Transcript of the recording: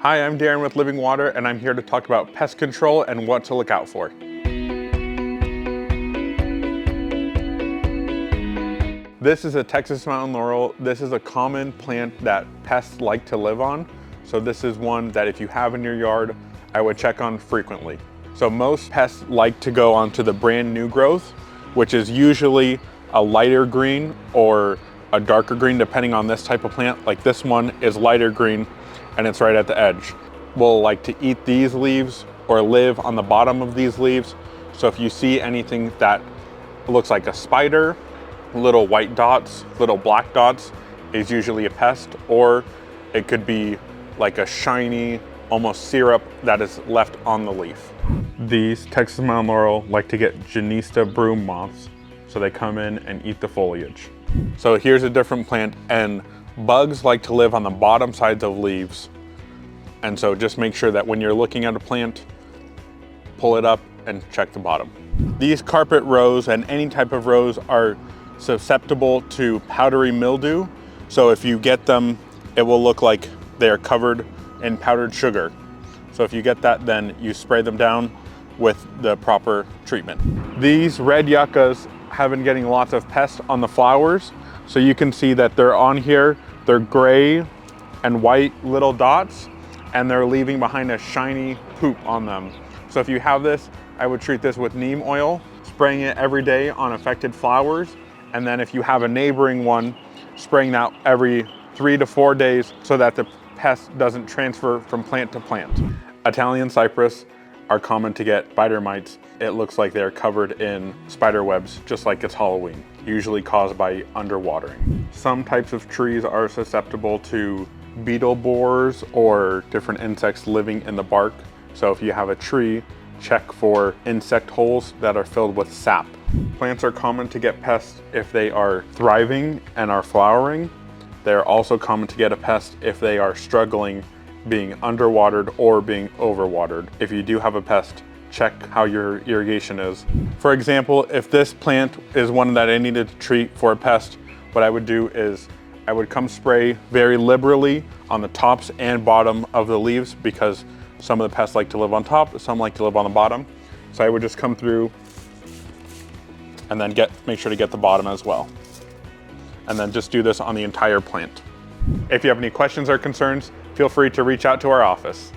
Hi, I'm Darren with Living Water, and I'm here to talk about pest control and what to look out for. This is a Texas mountain laurel. This is a common plant that pests like to live on. So this is one that if you have in your yard, I would check on frequently. So most pests like to go onto the brand new growth, which is usually a lighter green or a darker green, depending on this type of plant. Like this one is lighter green and it's right at the edge. Will like to eat these leaves or live on the bottom of these leaves. So if you see anything that looks like a spider, little white dots, little black dots, is usually a pest, or it could be like a shiny, almost syrup that is left on the leaf. These Texas mountain laurel like to get Genista broom moths, so they come in and eat the foliage. So here's a different plant, and bugs like to live on the bottom sides of leaves. And so just make sure that when you're looking at a plant, pull it up and check the bottom. These carpet rose and any type of rose are susceptible to powdery mildew. So if you get them, it will look like they are covered in powdered sugar. So if you get that, then you spray them down with the proper treatment. These red yuccas have been getting lots of pests on the flowers. So you can see that they're on here, they're gray and white little dots, and they're leaving behind a shiny poop on them. So if you have this, I would treat this with neem oil, spraying it every day on affected flowers. And then if you have a neighboring one, spraying that every 3 to 4 days so that the pest doesn't transfer from plant to plant. Italian cypress are common to get spider mites. It looks like they're covered in spider webs, just like it's Halloween, usually caused by underwatering. Some types of trees are susceptible to beetle borers or different insects living in the bark. So if you have a tree, check for insect holes that are filled with sap. Plants are common to get pests if they are thriving and are flowering. They're also common to get a pest if they are struggling, being underwatered or being overwatered. If you do have a pest, check how your irrigation is. For example, if this plant is one that I needed to treat for a pest, what I would do is I would come spray very liberally on the tops and bottom of the leaves, because some of the pests like to live on top, some like to live on the bottom. So I would just come through and then make sure to get the bottom as well. And then just do this on the entire plant. If you have any questions or concerns, feel free to reach out to our office.